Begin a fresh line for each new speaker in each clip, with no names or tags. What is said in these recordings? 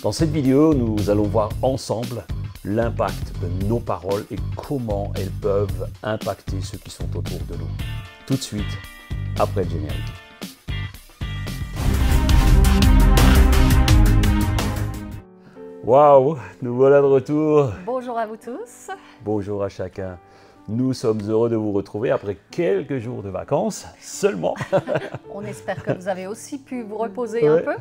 Dans cette vidéo, nous allons voir ensemble l'impact de nos paroles et comment elles peuvent impacter ceux qui sont autour de nous. Tout de suite, après le générique. Waouh, nous voilà de retour.
Bonjour à vous tous.
Bonjour à chacun. Nous sommes heureux de vous retrouver après quelques jours de vacances seulement.
On espère que vous avez aussi pu vous reposer un peu.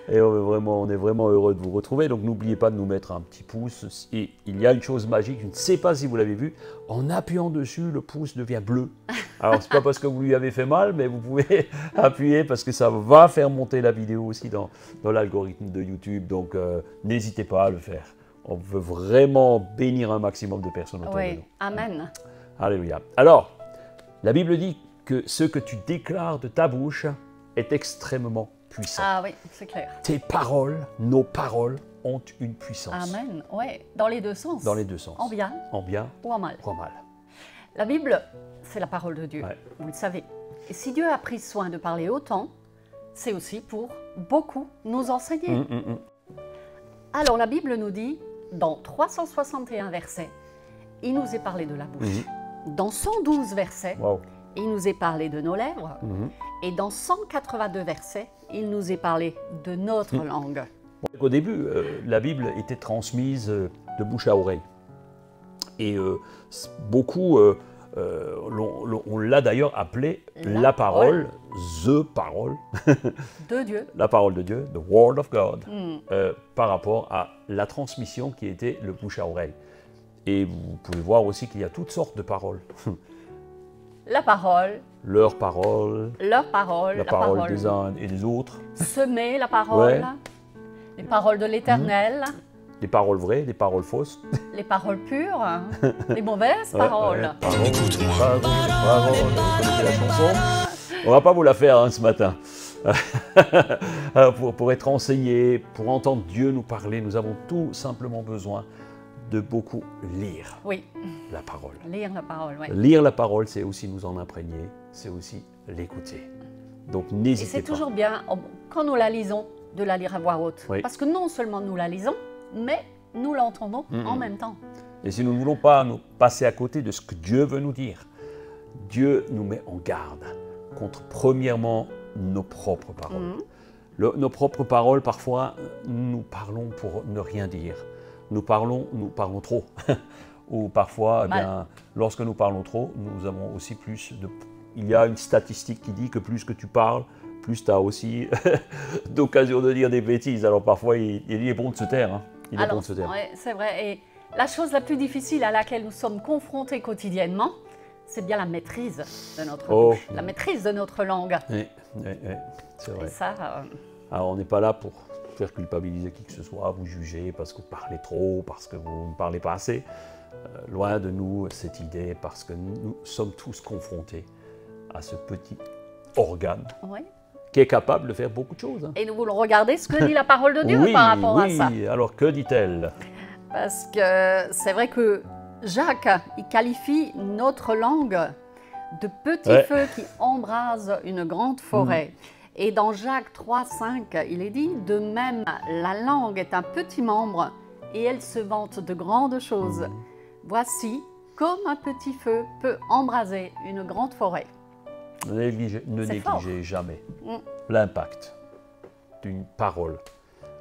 Et on est vraiment heureux de vous retrouver. Donc n'oubliez pas de nous mettre un petit pouce. Et il y a une chose magique, je ne sais pas si vous l'avez vu, en appuyant dessus, le pouce devient bleu. Alors c'est pas parce que vous lui avez fait mal, mais vous pouvez appuyer parce que ça va faire monter la vidéo aussi dans l'algorithme de YouTube. Donc n'hésitez pas à le faire. On veut vraiment bénir un maximum de personnes autour de nous.
Amen.
Alléluia. Alors, la Bible dit que ce que tu déclares de ta bouche est extrêmement puissant.
Ah oui, c'est clair.
Tes paroles, nos paroles ont une puissance.
Amen. Ouais, dans les deux sens.
Dans les deux sens.
En bien.
En bien
ou en mal.
Ou en mal.
La Bible, c'est la parole de Dieu.
Ouais.
Vous le savez. Et si Dieu a pris soin de parler autant, c'est aussi pour beaucoup nous enseigner. Alors la Bible nous dit, dans 361 versets, il nous est parlé de la bouche. Dans 112 versets, il nous est parlé de nos lèvres. Et dans 182 versets, il nous est parlé de notre langue.
Au début, la Bible était transmise de bouche à oreille. Et beaucoup, on l'a d'ailleurs appelée la parole, the parole
de Dieu.
La parole de Dieu, the word of God, par rapport à la transmission qui était le bouche à oreille. Et vous pouvez voir aussi qu'il y a toutes sortes de paroles.
La parole.
Leur parole.
Leur parole.
La parole des uns et des autres.
Semer la parole. Les paroles de l'Éternel.
Les paroles vraies, les paroles fausses.
Les paroles pures, les mauvaises paroles.
Écoute-moi. Bravo, vous connaissez la chanson. On va pas vous la faire ce matin. Pour être enseigné, pour entendre Dieu nous parler, nous avons tout simplement besoin de beaucoup lire la parole.
Lire la parole, oui.
Lire la parole, c'est aussi nous en imprégner, c'est aussi l'écouter. Donc n'hésitez pas.
Et c'est toujours bien, quand nous la lisons, de la lire à voix haute. Parce que non seulement nous la lisons, mais nous l'entendons en même temps.
Et si nous ne voulons pas nous passer à côté de ce que Dieu veut nous dire, Dieu nous met en garde contre, premièrement, nos propres paroles. Nos propres paroles, parfois, nous parlons pour ne rien dire. Nous parlons trop. Ou parfois, lorsque nous parlons trop, nous avons aussi plus de... Il y a une statistique qui dit que plus que tu parles, plus tu as aussi d'occasion de dire des bêtises. Alors parfois, il est bon de se taire. Il est bon de se taire.
Ouais, c'est vrai. Et la chose la plus difficile à laquelle nous sommes confrontés quotidiennement, c'est bien la maîtrise de notre bouche, la maîtrise de notre langue.
Oui, c'est vrai.
Et ça,
alors on n'est pas là pour faire culpabiliser qui que ce soit, vous juger parce que vous parlez trop, parce que vous ne parlez pas assez. Loin de nous cette idée, parce que nous sommes tous confrontés à ce petit organe qui est capable de faire beaucoup de choses.
Et nous voulons regarder ce que dit la parole de Dieu par rapport à ça.
Oui, alors que dit-elle?
Parce que c'est vrai que Jacques, il qualifie notre langue de petit feu qui embrase une grande forêt. Et dans Jacques 3,5, il est dit, de même, la langue est un petit membre et elle se vante de grandes choses. Voici comme un petit feu peut embraser une grande forêt.
Ne négligez jamais l'impact d'une parole,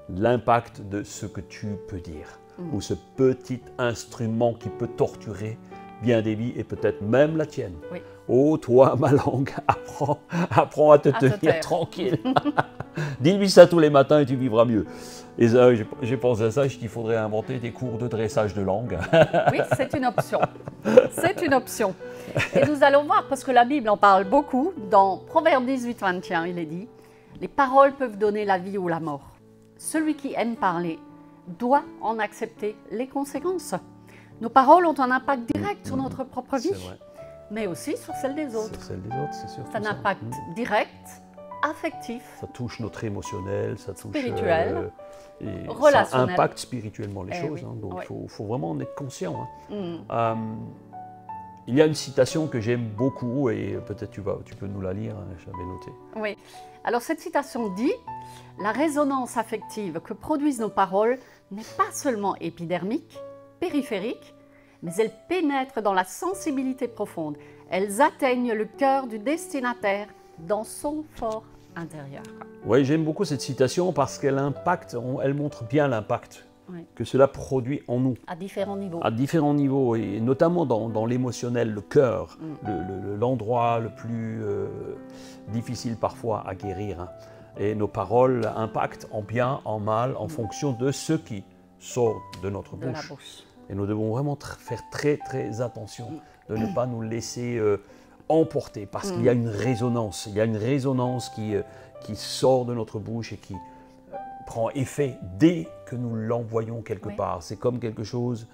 l'impact de ce que tu peux dire, ou ce petit instrument qui peut torturer bien des vies et peut-être même la tienne. Oh, toi, ma langue, apprends à te tenir tranquille. Dis-lui ça tous les matins et tu vivras mieux. Et ça, j'ai pensé à ça, qu'il faudrait inventer des cours de dressage de langue.
Oui, c'est une option. C'est une option. Et nous allons voir, parce que la Bible en parle beaucoup, dans Proverbe 18, 21, il est dit « Les paroles peuvent donner la vie ou la mort. Celui qui aime parler doit en accepter les conséquences. » Nos paroles ont un impact direct sur notre propre vie, mais aussi sur celle des autres.
Sur celle des autres, c'est sûr.
C'est un impact direct, affectif.
Ça touche notre émotionnel, ça touche...
Spirituel.
relationnel. Ça impacte spirituellement les choses. Donc il faut vraiment en être conscient. Il y a une citation que j'aime beaucoup et peut-être tu peux nous la lire, hein, j'avais noté.
Oui. Alors cette citation dit « La résonance affective que produisent nos paroles n'est pas seulement épidermique, périphérique, mais elle pénètre dans la sensibilité profonde. Elles atteignent le cœur du destinataire dans son fort intérieur. »
Oui, j'aime beaucoup cette citation parce qu'elle elle montre bien l'impact que cela produit en nous.
À différents niveaux.
À différents niveaux, et notamment dans l'émotionnel, le cœur, l'endroit le plus difficile parfois à guérir. Hein. Et nos paroles impactent en bien, en mal, en fonction de ce qui sort de notre bouche. Et nous devons vraiment faire très très attention de ne pas nous laisser emporter, parce qu'il y a une résonance. Il y a une résonance qui sort de notre bouche et qui prend effet dès que nous l'envoyons quelque part. C'est comme quelque chose,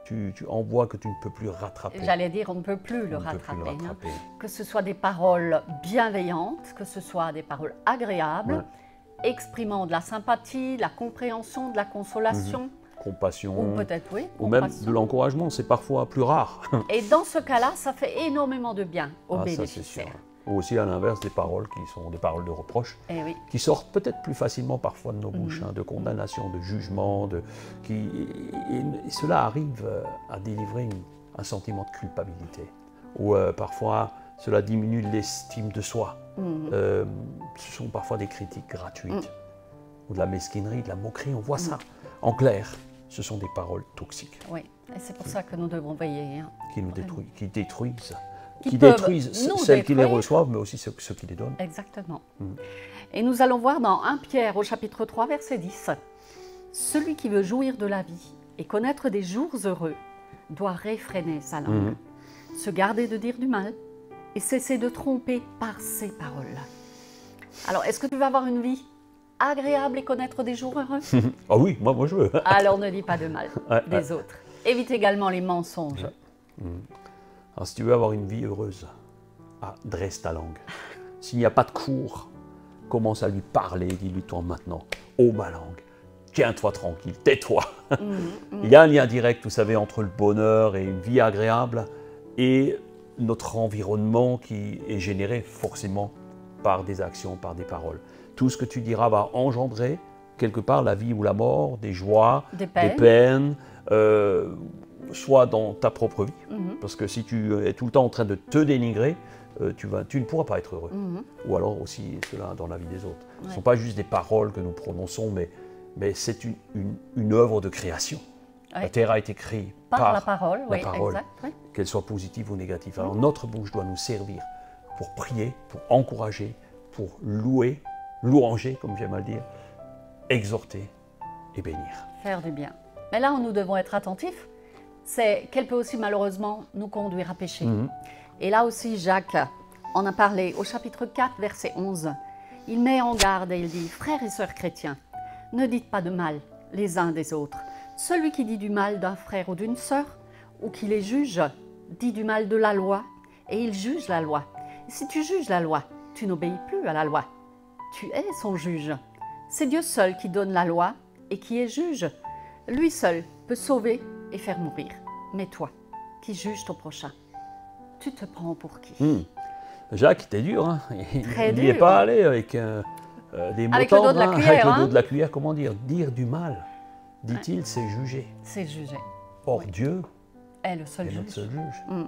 tu envoies que tu ne peux plus rattraper.
J'allais dire, on ne peut plus le rattraper. Hein. Que ce soit des paroles bienveillantes, que ce soit des paroles agréables, exprimant de la sympathie, de la compréhension, de la consolation.
Compassion,
ou peut-être
ou même de l'encouragement, c'est parfois plus rare.
Et dans ce cas-là, ça fait énormément de bien aux bénéficiaires.
Ou aussi à l'inverse, des paroles qui sont des paroles de reproche, qui sortent peut-être plus facilement parfois de nos bouches, hein, de condamnation, de jugement, et cela arrive à délivrer un sentiment de culpabilité. Ou parfois, cela diminue l'estime de soi. Ce sont parfois des critiques gratuites, ou de la mesquinerie, de la moquerie, on voit ça. En clair, ce sont des paroles toxiques.
Oui, et c'est pour ça que nous devons veiller. Hein.
Qui détruisent celles qui les reçoivent, mais aussi ceux qui les donnent.
Exactement. Et nous allons voir dans 1 Pierre au chapitre 3, verset 10. « Celui qui veut jouir de la vie et connaître des jours heureux doit réfréner sa langue, se garder de dire du mal et cesser de tromper par ses paroles. » Alors, est-ce que tu vas avoir une vie agréable et connaître des jours heureux?
Ah oui, moi je veux.
Alors ne dis pas de mal des autres. Évite également les mensonges.
Alors si tu veux avoir une vie heureuse, dresse ta langue. S'il n'y a pas de cours, commence à lui parler, dis-lui toi maintenant, oh ma langue, tiens-toi tranquille, tais-toi. Il y a un lien direct, vous savez, entre le bonheur et une vie agréable et notre environnement qui est généré forcément par des actions, par des paroles. Tout ce que tu diras va engendrer quelque part la vie ou la mort, des joies, des peines, soit dans ta propre vie, parce que si tu es tout le temps en train de te dénigrer, tu ne pourras pas être heureux. Ou alors aussi cela dans la vie des autres. Ce ne sont pas juste des paroles que nous prononçons, mais c'est une œuvre de création. La terre a été créée par
la parole,
qu'elle soit positive ou négative. Alors notre bouche doit nous servir pour prier, pour encourager, pour louanger, comme j'aime à le dire, exhorter et bénir.
Faire du bien. Mais là où nous devons être attentifs, c'est qu'elle peut aussi malheureusement nous conduire à pécher. Et là aussi, Jacques en a parlé au chapitre 4, verset 11. Il met en garde et il dit « Frères et sœurs chrétiens, ne dites pas de mal les uns des autres. Celui qui dit du mal d'un frère ou d'une sœur, ou qui les juge, dit du mal de la loi, et il juge la loi. Et si tu juges la loi, tu n'obéis plus à la loi. Tu es son juge. C'est Dieu seul qui donne la loi et qui est juge. Lui seul peut sauver et faire mourir. Mais toi, qui juges ton prochain, tu te prends pour qui?
Jacques était dur, hein. Il n'y est pas allé avec des mots
avec le dos de la cuillère.
Avec le dos de la cuillère, comment dire? Dire du mal, dit-il, c'est juger.
C'est juger.
Or, Dieu
est le seul juge.
Notre seul juge.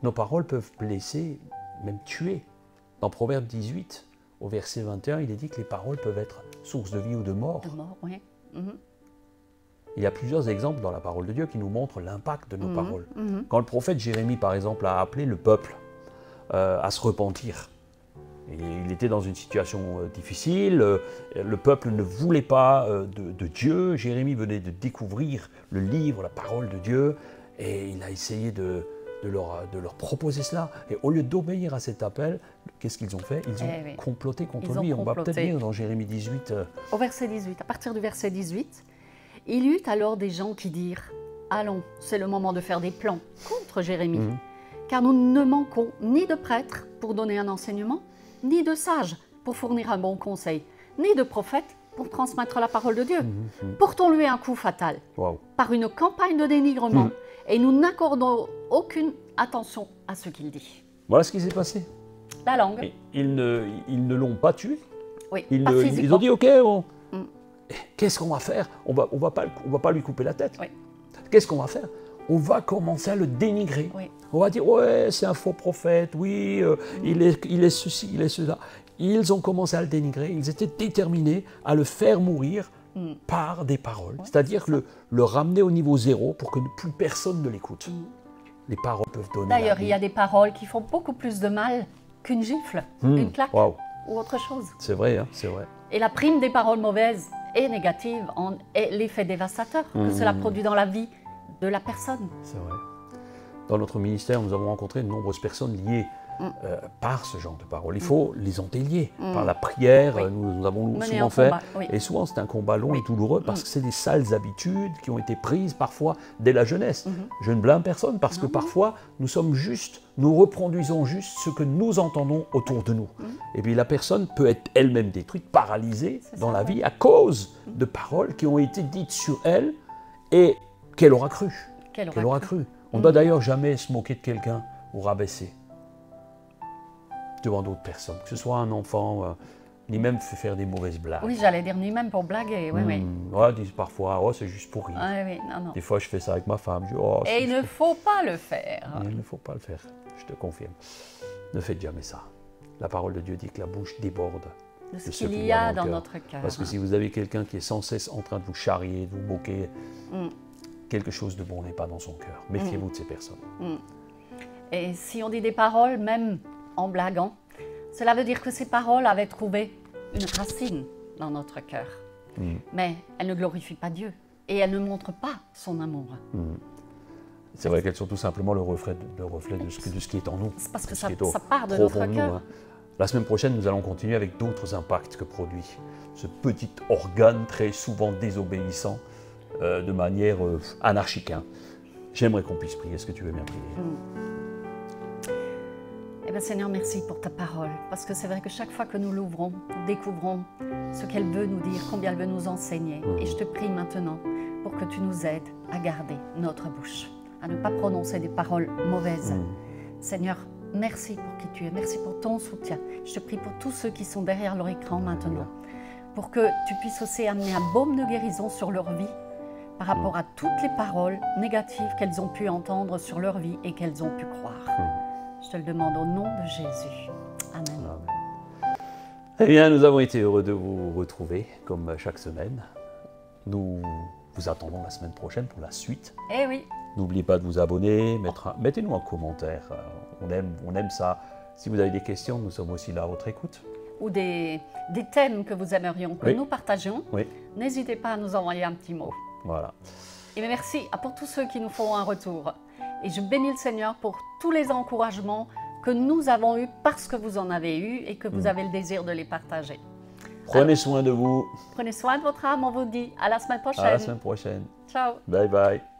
Nos paroles peuvent blesser, même tuer. Dans Proverbe 18, au verset 21, il est dit que les paroles peuvent être source de vie ou de mort.
De mort, oui.
Il y a plusieurs exemples dans la parole de Dieu qui nous montrent l'impact de nos paroles. Quand le prophète Jérémie, par exemple, a appelé le peuple à se repentir, il était dans une situation difficile, le peuple ne voulait pas de Dieu, Jérémie venait de découvrir le livre, la parole de Dieu, et il a essayé de leur proposer cela. Et au lieu d'obéir à cet appel, qu'est-ce qu'ils ont fait? Ils ont comploté contre lui. On va peut-être lire dans Jérémie 18.
Au verset 18, à partir du verset 18, il y eut alors des gens qui dirent « Allons, c'est le moment de faire des plans contre Jérémie, car nous ne manquons ni de prêtres pour donner un enseignement, ni de sages pour fournir un bon conseil, ni de prophètes pour transmettre la parole de Dieu. Portons-lui un coup fatal par une campagne de dénigrement Et nous n'accordons aucune attention à ce qu'il dit.
Voilà ce qui s'est passé.
La langue.
Et ils ne l'ont pas tué.
Oui,
Ils,
pas
ils
physiquement.
ont dit, ok, qu'est-ce qu'on va faire? On va pas lui couper la tête.
Oui.
Qu'est-ce qu'on va faire? On va commencer à le dénigrer.
Oui.
On va dire, ouais, c'est un faux prophète, oui, il est ceci, il est cela. Ils ont commencé à le dénigrer, ils étaient déterminés à le faire mourir par des paroles. C'est-à-dire le ramener au niveau zéro pour que plus personne ne l'écoute. Les paroles peuvent donner la
D'ailleurs,
vie.
il y a des paroles qui font beaucoup plus de mal qu'une gifle, une claque
Waouh.
ou autre chose.
C'est vrai, hein, c'est vrai.
Et la prime des paroles mauvaises et négatives est l'effet dévastateur que cela produit dans la vie de la personne.
C'est vrai. Dans notre ministère, nous avons rencontré de nombreuses personnes liées par ce genre de paroles. Il faut les en délier. Par la prière,
Oui.
nous avons
Mener
souvent
un
fait.
combat, oui.
Et souvent, c'est un combat long
Oui.
et douloureux parce que c'est des sales habitudes qui ont été prises parfois dès la jeunesse. Je ne blâme personne parce que parfois, nous reproduisons juste ce que nous entendons autour de nous. Et puis la personne peut être elle-même détruite, paralysée dans la vie à cause de paroles qui ont été dites sur elle et qu'elle aura cru.
Qu'elle
Qu'elle aura cru. On ne doit d'ailleurs jamais se moquer de quelqu'un ou rabaisser devant d'autres personnes, que ce soit un enfant, ni même faire des mauvaises blagues.
Oui, j'allais dire ni même pour blaguer. Oui, oui.
Ouais, disent parfois, oh, c'est juste pour rire.
Ah, oui, non, non.
Des fois, je fais ça avec ma femme. Je dis, oh, c'est
Et il
juste
ne faut pas le faire.
pour- Il ne faut pas le faire, je te confirme. Ne faites jamais ça. La parole de Dieu dit que la bouche déborde
De ce
de ce
qu'il y a dans
cœur.
notre cœur.
Parce que si vous avez quelqu'un qui est sans cesse en train de vous charrier, de vous moquer, quelque chose de bon n'est pas dans son cœur. Méfiez-vous de ces personnes.
Et si on dit des paroles, même en blaguant, cela veut dire que ces paroles avaient trouvé une racine dans notre cœur. Mais elles ne glorifient pas Dieu et elles ne montrent pas son amour.
C'est vrai qu'elles sont tout simplement le reflet de ce qui est en nous.
C'est parce que
de ce
ça,
qui est au
ça part de
profond
notre
nous,
cœur.
hein. La semaine prochaine, nous allons continuer avec d'autres impacts que produit ce petit organe très souvent désobéissant de manière anarchique. Hein. J'aimerais qu'on puisse prier. Est-ce que tu veux bien prier?
Eh bien Seigneur, merci pour ta parole. Parce que c'est vrai que chaque fois que nous l'ouvrons, nous découvrons ce qu'elle veut nous dire, combien elle veut nous enseigner. Et je te prie maintenant pour que tu nous aides à garder notre bouche, à ne pas prononcer des paroles mauvaises. Seigneur, merci pour qui tu es, merci pour ton soutien. Je te prie pour tous ceux qui sont derrière leur écran maintenant, pour que tu puisses aussi amener un baume de guérison sur leur vie par rapport à toutes les paroles négatives qu'elles ont pu entendre sur leur vie et qu'elles ont pu croire. Je te le demande au nom de Jésus. Amen.
Eh bien, nous avons été heureux de vous retrouver, comme chaque semaine. Nous vous attendons la semaine prochaine pour la suite.
Eh oui,
N'oubliez pas de vous abonner, mettez-nous un commentaire. On aime ça. Si vous avez des questions, nous sommes aussi là à votre écoute.
ou des thèmes que vous aimerions que
Oui.
nous partagions,
Oui,
n'hésitez pas à nous envoyer un petit mot.
voilà.
Et bien merci pour tous ceux qui nous font un retour. Et je bénis le Seigneur pour tous les encouragements que nous avons eus parce que vous en avez eu et que vous avez le désir de les partager.
Prenez soin de vous.
Prenez soin de votre âme, on vous dit à la semaine prochaine.
À la semaine prochaine.
Ciao.
Bye bye.